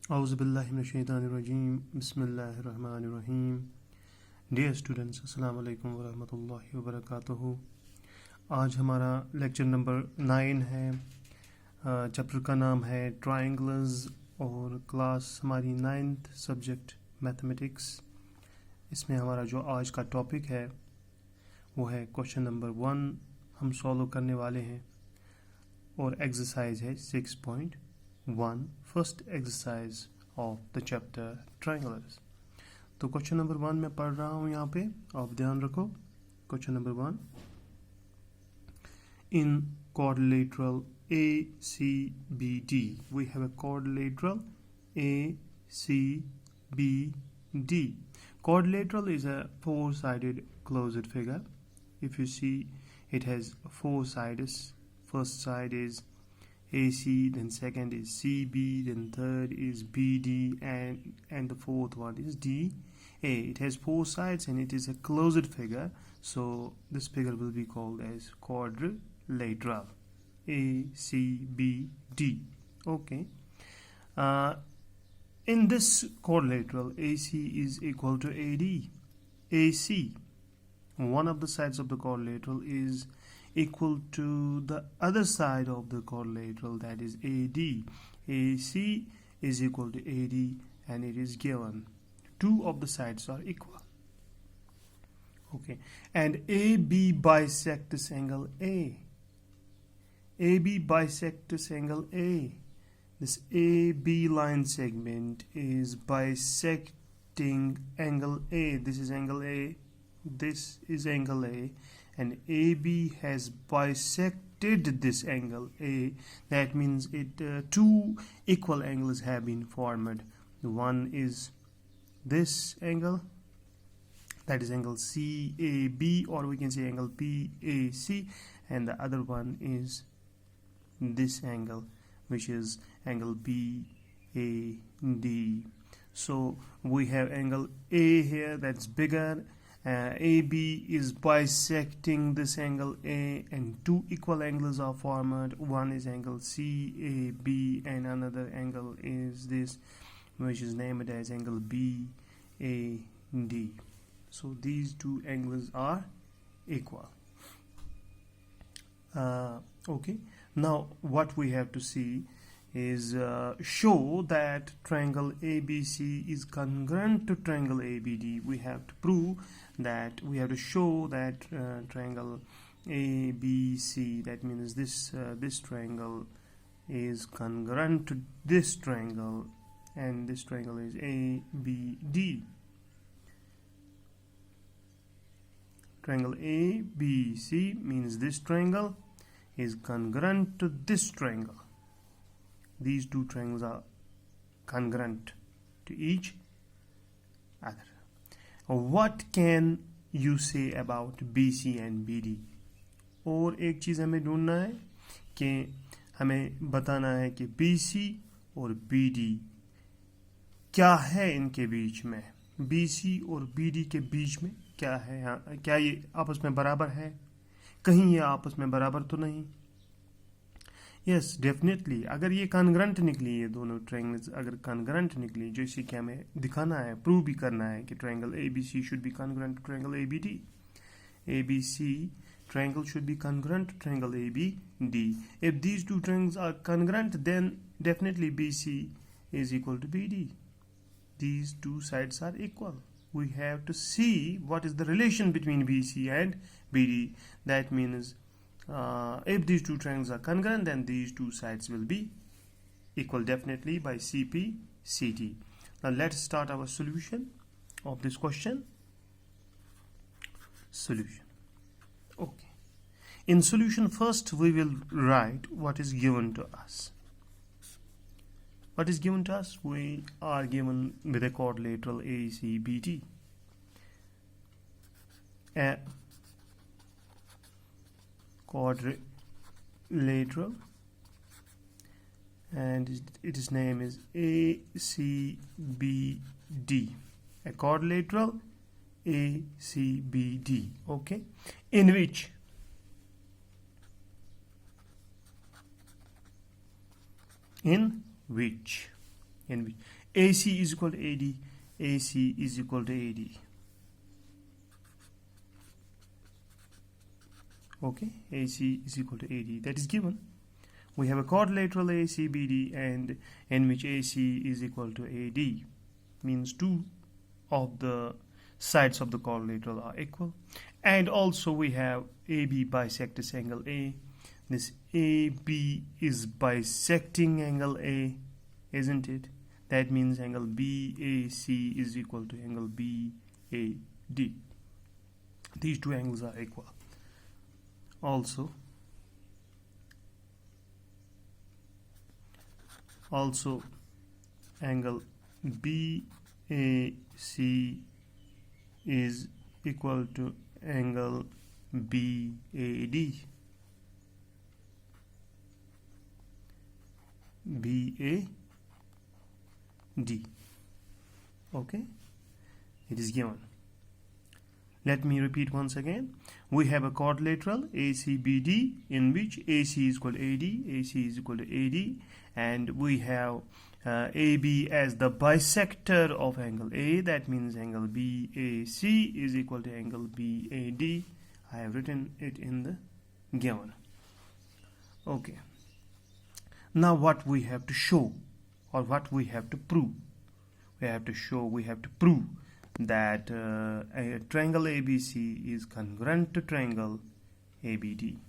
औज़ुबिल्लाहिमिनश्शैतानिर्रजीम बिस्मिल्लाहिर्रहमानिर्रहीम। Dear students, अस्सलाम वालेकुम वरहमतुल्लाहि वबरकातुहू। आज हमारा लेक्चर नंबर 9 है। चैप्टर का नाम है ट्रायंगल्स और क्लास हमारी 9th सब्जेक्ट मैथमेटिक्स। इसमें हमारा जो आज का टॉपिक है वो है क्वेश्चन नंबर 1 हम सॉल्व करने वाले हैं और एक्सरसाइज है 6.1 first exercise of the chapter triangles. तो क्वेश्चन नंबर 1 मैं पढ़ रहा हूँ यहाँ पे, आप ध्यान रखो। Question number 1, in quadrilateral ACBD we have a quadrilateral ACBD. Quadrilateral is a four-sided closed figure. If you see, it has four sides. First side is AC, then second is CB, then third is BD, and the fourth one is DA. It has four sides and it is a closed figure, so this figure will be called as quadrilateral. ACBD. Okay. In this quadrilateral, AC is equal to AD. AC, one of the sides of the quadrilateral, is equal to the other side of the quadrilateral, that is AD. AC is equal to AD and it is given. Two of the sides are equal. Okay. And AB bisect this angle A. AB bisect this angle A. This AB line segment is bisecting angle A. This is angle A. This is angle A. And AB has bisected this angle A. That means two equal angles have been formed. One is this angle, that is angle CAB, or we can say angle PAC, and the other one is this angle, which is angle BAD. So we have angle A here, that's bigger. AB is bisecting this angle A, and two equal angles are formed. One is angle CAB and another angle is this, which is named as angle BAD. So these two angles are equal. Okay, now what we have to see is show that triangle ABC is congruent to triangle ABD. We have to prove that, we have to show that triangle ABC, that means this triangle is congruent to this triangle, and this triangle is ABD. Triangle ABC means this triangle is congruent to this triangle. These two triangles are congruent to each other. What can you say about BC and BD? और एक चीज़ हमें ढूंढना है कि हमें बताना है कि BC और BD क्या है इनके बीच में। BC और BD के बीच में क्या है, क्या ये आपस में बराबर है? कहीं ये आपस में बराबर तो नहीं? Yes, definitely. अगर ये कॉन्ग्रेंट निकली, ये दोनों ट्रायंगल्स अगर कॉन्ग्रेंट निकली, जैसे कि हमें दिखाना है, प्रूव भी करना है कि triangle ABC should be congruent to triangle ABD. ABC triangle should be congruent to triangle ABD. If these two triangles are congruent, then definitely BC is equal to BD. These two sides are equal. We have to see what is the relation between BC and BD. That means if these two triangles are congruent, then these two sides will be equal definitely by CP/CT. Now let's start our solution of this question. Solution. Okay. In solution, first we will write what is given to us. What is given to us? We are given with a quadrilateral ACBD. A quadrilateral, and its name is ACBD. A quadrilateral ACBD. Okay, in which in which AC is equal to AD. AC is equal to AD. Okay, AC is equal to AD. That is given. We have a quadrilateral ACBD, and in which AC is equal to AD, means two of the sides of the quadrilateral are equal. And also we have AB bisects this angle A. This AB is bisecting angle A, isn't it? That means angle BAC is equal to angle BAD. These two angles are equal. Also angle BAC is equal to angle BAD. Okay, it is given. Let me repeat once again. We have a quadrilateral ACBD in which AC is equal to AD, AC is equal to AD, and we have AB as the bisector of angle A. That means angle BAC is equal to angle BAD. I have written it in the given. Okay. Now what we have to show, or what we have to prove? We have to prove that a triangle ABC is congruent to triangle ABD.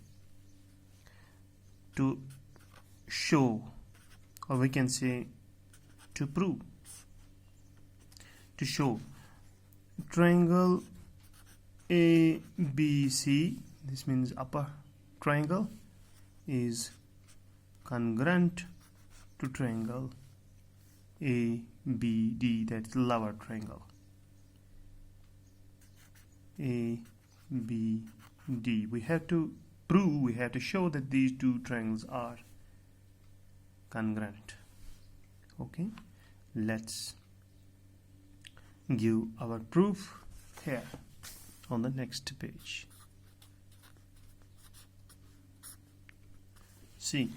To show, or we can say to prove, to show triangle ABC, this means upper triangle, is congruent to triangle ABD, that's lower triangle ABD. We have to prove, we have to show that these two triangles are congruent. Okay, let's give our proof here on the next page. See,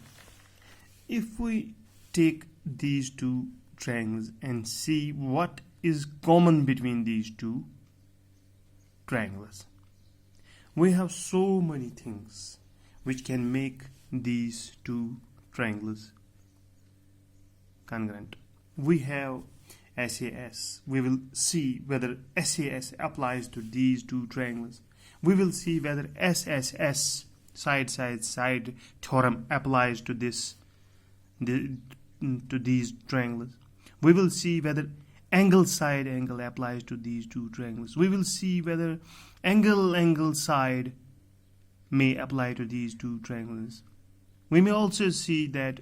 if we take these two triangles and see what is common between these two triangles, we have so many things which can make these two triangles congruent. We have SAS. We will see whether SAS applies to these two triangles. We will see whether SSS, side theorem, applies to these triangles. We will see whether angle side angle applies to these two triangles. We will see whether angle side may apply to these two triangles. We may also see that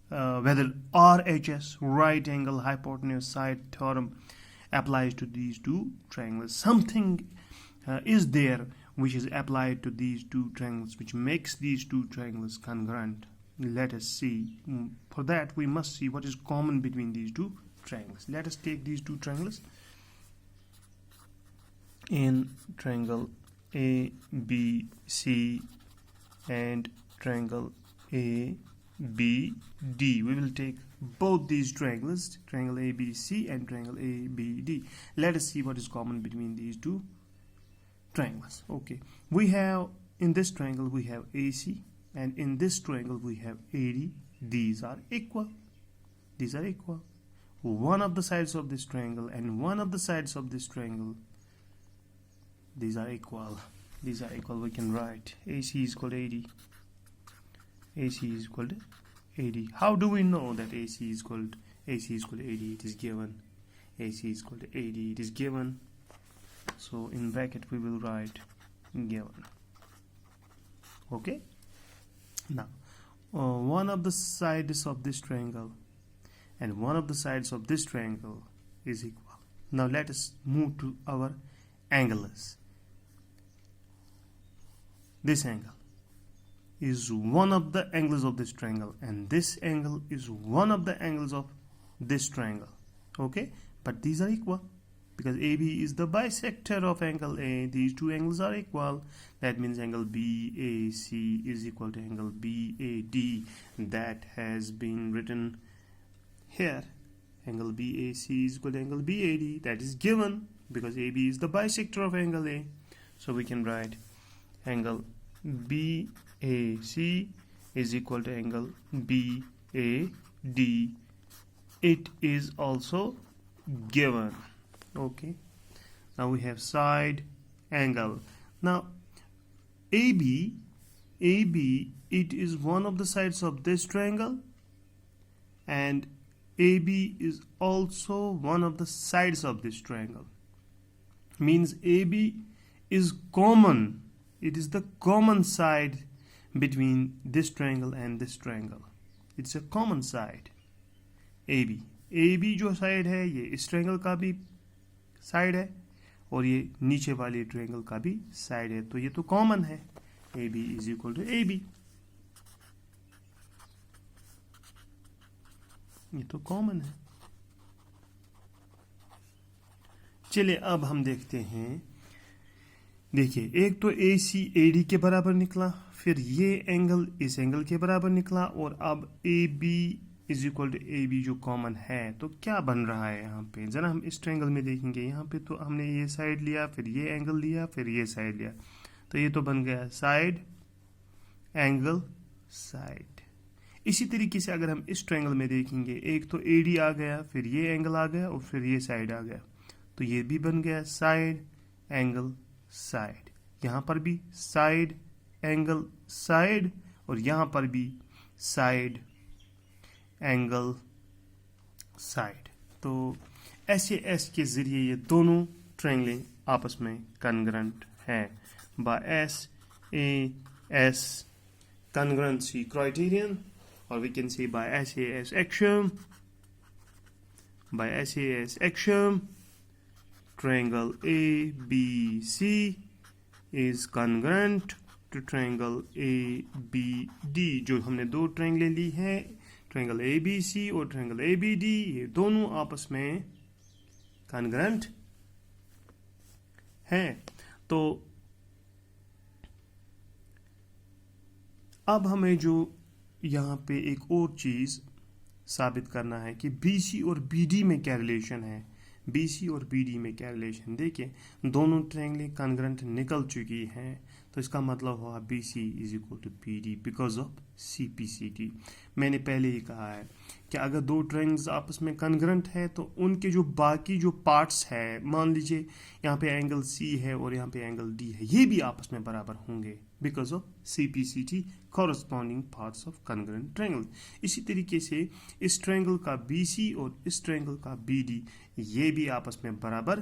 whether RHS, right angle hypotenuse side theorem, applies to these two triangles. Something is there which is applied to these two triangles which makes these two triangles congruent. Let us see. For that we must see what is common between these two triangles. Let us take these two triangles. In triangle ABC and triangle ABD, we will take both these triangles, triangle ABC and triangle ABD. Let us see what is common between these two triangles. Okay, we have, in this triangle we have AC, and in this triangle we have AD. These are equal. These are equal. One of the sides of this triangle and one of the sides of this triangle, these are equal. These are equal. We can write AC is equal to AD. AC is equal to AD. How do we know that AC is equal to AD? It is given. AC is equal to AD. It is given. So in bracket we will write given. Okay. Now one of the sides of this triangle and one of the sides of this triangle is equal. Now let us move to our angles. This angle is one of the angles of this triangle, and this angle is one of the angles of this triangle. Okay, but these are equal because AB is the bisector of angle A. These two angles are equal. That means angle BAC is equal to angle BAD. That has been written here angle BAC is equal to angle BAD. That is given because AB is the bisector of angle A. So we can write angle BAC is equal to angle BAD. It is also given. Okay. Now we have side angle. Now AB, it is one of the sides of this triangle, and AB is also one of the sides of this triangle. Means AB is common. It is the common side between this triangle and this triangle. It's a common side. AB जो side है ये इस triangle का भी side है और ये नीचे वाले ट्रायंगल का भी साइड है, तो ये तो कॉमन है. AB is equal to AB. ये तो कॉमन है. चलिए अब हम देखते हैं. देखिए एक तो AC AD के बराबर निकला, फिर ये एंगल इस एंगल के बराबर निकला, और अब AB is equal to AB जो कॉमन है. तो क्या बन रहा है यहाँ पे, जरा हम इस ट्रायंगल में देखेंगे. यहाँ पे तो हमने ये साइड लिया, फिर ये एंगल लिया, फिर ये साइड लिया, तो ये तो बन गया साइड एंगल साइड. इसी तरीके से अगर हम इस ट्रायंगल में देखेंगे, एक तो AD आ गया, फिर ये एंगल आ गया और फिर ये साइड आ गया, तो ये भी बन गया साइड एंगल साइड. यहाँ पर भी साइड एंगल साइड और यहाँ पर भी साइड एंगल साइड. तो SAS के जरिए ये दोनों ट्रायंगलें आपस में कॉन्ग्रुएंट हैं by SAS congruency criterion, or we can say by SAS axiom. By SAS axiom, triangle ABC is congruent to triangle ABD. जो हमने दो ट्रायंगलें ली हैं, ट्रायंगल ABC और ट्रायंगल ABD, ये दोनों आपस में कॉन्ग्रुएंट हैं. तो अब हमें जो यहाँ पे एक और चीज़ साबित करना है कि BC और BD में क्या रिलेशन है. BC और BD में क्या रिलेशन, देखिए दोनों ट्रायंगलें कॉन्ग्रुएंट निकल चुकी हैं, तो इसका मतलब हुआ BC is equal to BD because of CPCT. मैंने पहले ही कहा है कि अगर दो ट्रायंगल्स आपस में कॉन्ग्रुएंट है तो उनके जो बाकी जो पार्ट्स है, मान लीजिए यहाँ पे एंगल C है और यहाँ पे एंगल D है, ये भी आपस में बराबर होंगे because of CPCT, corresponding parts of congruent triangle. इसी तरीके से इस ट्रायंगल का BC और इस ट्रायंगल का BD ये भी आपस में बराबर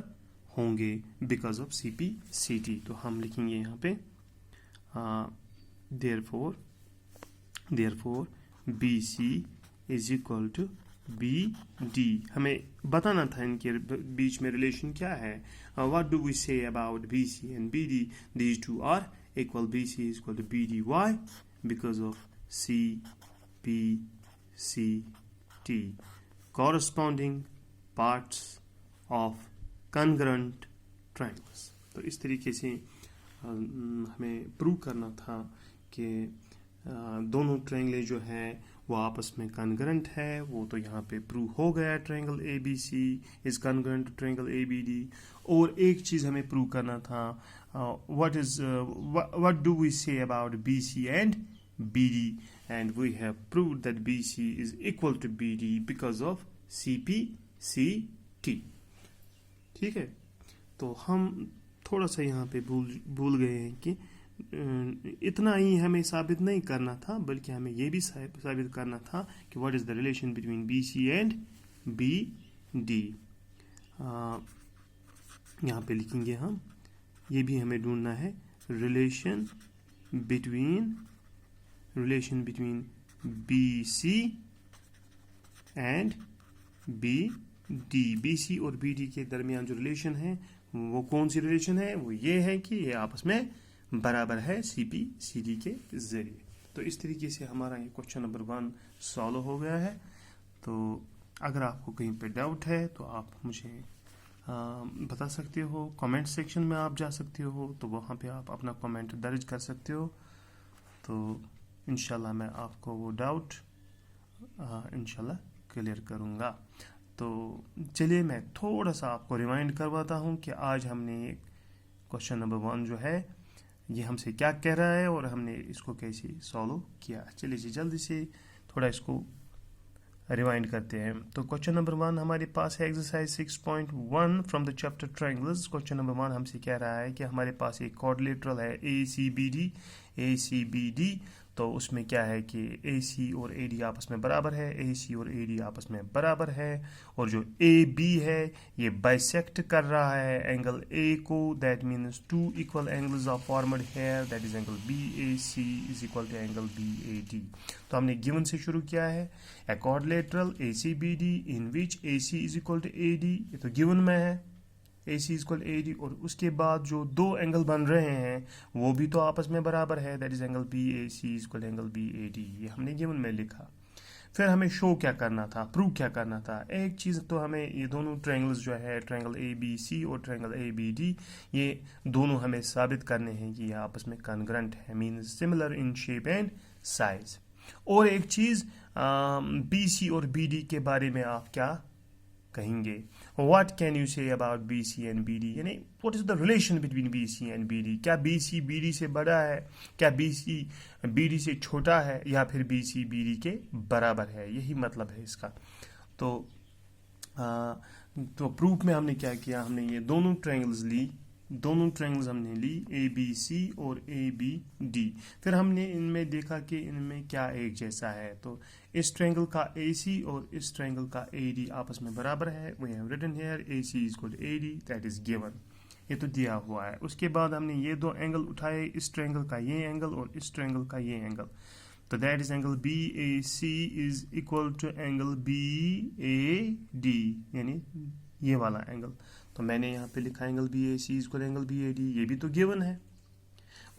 होंगे बिकॉज ऑफ CPCT. तो हम लिखेंगे यहाँ पे therefore BC is equal to BD. हमें बताना था इनके बीच में रिलेशन क्या है. What do we say about BC and BD? These two are equal. BC is equal to BD. Why? Because of CPCT, corresponding parts of congruent triangles. तो इस तरीके से हमें प्रूव करना था कि दोनों ट्रायंगलें जो हैं वो आपस में कॉन्ग्रुएंट है. वो तो यहाँ पे प्रूव हो गया, triangle ABC is congruent to triangle ABD. और एक चीज़ हमें प्रूव करना था, what do we say about BC and BD, and we have proved that BC is equal to BD because of CPCT. ठीक है, तो हम थोड़ा सा यहाँ पे भूल गए हैं कि इतना ही हमें साबित नहीं करना था, बल्कि हमें ये भी साबित करना था कि what is the relation between BC and BD. यहाँ पे लिखेंगे हम, ये भी हमें ढूंढना है relation between BC and BD. BC और BD के दरमियान जो रिलेशन है वो कौन सी रिलेशन है, वो ये है कि ये आपस में बराबर है CPCT के जरिए. तो इस तरीके से हमारा ये क्वेश्चन नंबर 1 सॉल्व हो गया है. तो अगर आपको कहीं पे डाउट है तो आप मुझे बता सकते हो, कमेंट सेक्शन में आप जा सकते हो, तो वहाँ पे आप अपना कमेंट दर्ज कर सकते हो. तो इंशाल्लाह मैं आपको वो डाउट इंशाल्लाह क्लियर करूँगा. तो चलिए मैं थोड़ा सा आपको रिमाइंड करवाता हूँ कि आज हमने क्वेश्चन नंबर 1 जो है ये हमसे क्या कह रहा है और हमने इसको कैसे सॉल्व किया। चलिए जी जल्दी से थोड़ा इसको रिवाइंड करते हैं। तो क्वेश्चन नंबर 1 हमारे पास है exercise 6.1 from the chapter triangles. Question number 1 हमसे कह रहा है कि हमारे पास एक क्वाड्रिलेटरल है ACBD। तो उसमें क्या है कि AC और AD आपस में बराबर है, AC और AD आपस में बराबर है, और जो AB है ये बाइसेक्ट कर रहा है एंगल A को। That means 2 equal angles are formed here, that is angle BAC is equal to angle BAD। तो हमने गिवन से शुरू किया है, a quadrilateral ACBD in which AC is equal to AD, ये तो गिवन में है AC is equal to AD, और उसके बाद जो दो एंगल बन रहे हैं वो भी तो आपस में बराबर है, that is angle BAC is equal to angle BAD, ये हमने गिवन में लिखा। फिर हमें शो क्या करना था, प्रूव क्या करना था। एक चीज़ तो हमें ये दोनों ट्रायंगल्स जो है ट्रायंगल ABC और ट्रायंगल ABD, ये दोनों हमें साबित करने हैं कि ये आपस में कॉन्ग्रुएंट है, means similar in shape and size. और एक चीज़ BC और BD के बारे में आप क्या कहेंगे, what can you say about BC and BD, यानी what is the relation between BC and BD। क्या BC BD से बड़ा है, क्या BC BD से छोटा है, या फिर BC BD के बराबर है, यही मतलब है इसका। तो प्रूफ में हमने क्या किया, हमने ये दोनों ट्रायंगल्स हमने ली ABC और ABD। फिर हमने इनमें देखा कि इनमें क्या एक जैसा है। तो इस ट्रायंगल का AC और इस ट्रायंगल का AD आपस में बराबर है। We have written here AC is equal to AD, that is given, ये तो दिया हुआ है। उसके बाद हमने ये दो एंगल उठाए, इस ट्रायंगल का ये एंगल और इस ट्रायंगल का ये एंगल। तो that is angle BAC is equal to angle BAD, यानी ये वाला एंगल। तो मैंने यहाँ पे लिखा angle BAC is equal angle BAD, ये भी तो गिवन है।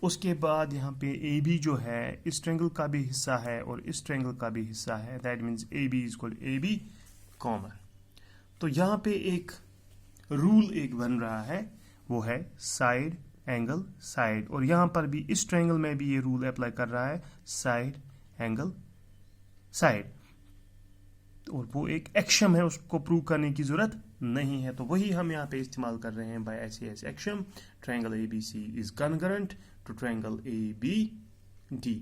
उसके बाद यहाँ पे AB जो है इस ट्रायंगल का भी हिस्सा है और इस ट्रायंगल का भी हिस्सा है, that means AB is equal AB common. तो यहाँ पे एक रूल एक बन रहा है, वो है साइड एंगल साइड, और यहाँ पर भी इस ट्रायंगल में भी ये रूल अप्लाई कर रहा है, साइड एंगल साइड। और वो एक एक्शन है, उसको प्रूव करने की जरूरत नहीं है, तो वही हम यहाँ पे इस्तेमाल कर रहे हैं by SAS action. Triangle ABC is congruent to triangle ABD।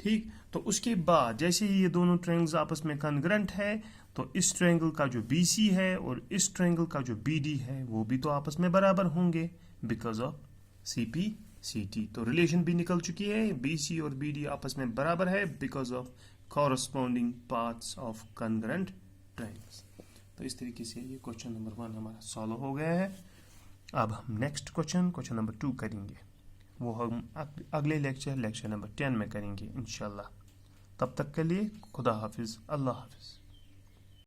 ठीक, तो उसके बाद जैसे ही ये दोनों ट्रायंगल्स आपस में कॉन्ग्रुएंट है, तो इस ट्रायंगल का जो BC है और इस ट्रायंगल का जो BD है वो भी तो आपस में बराबर होंगे बिकॉज ऑफ CP/CT। तो रिलेशन भी निकल चुकी है, BC और BD आपस में बराबर है because of corresponding parts of congruent triangles। तो इस तरीके से ये क्वेश्चन नंबर 1 हमारा सॉल्व हो गया है। अब हम नेक्स्ट क्वेश्चन नंबर 2 करेंगे, वो हम अगले लेक्चर नंबर 10 में करेंगे इंशाल्लाह। तब तक के लिए खुदा हाफिज, अल्लाह हाफिज।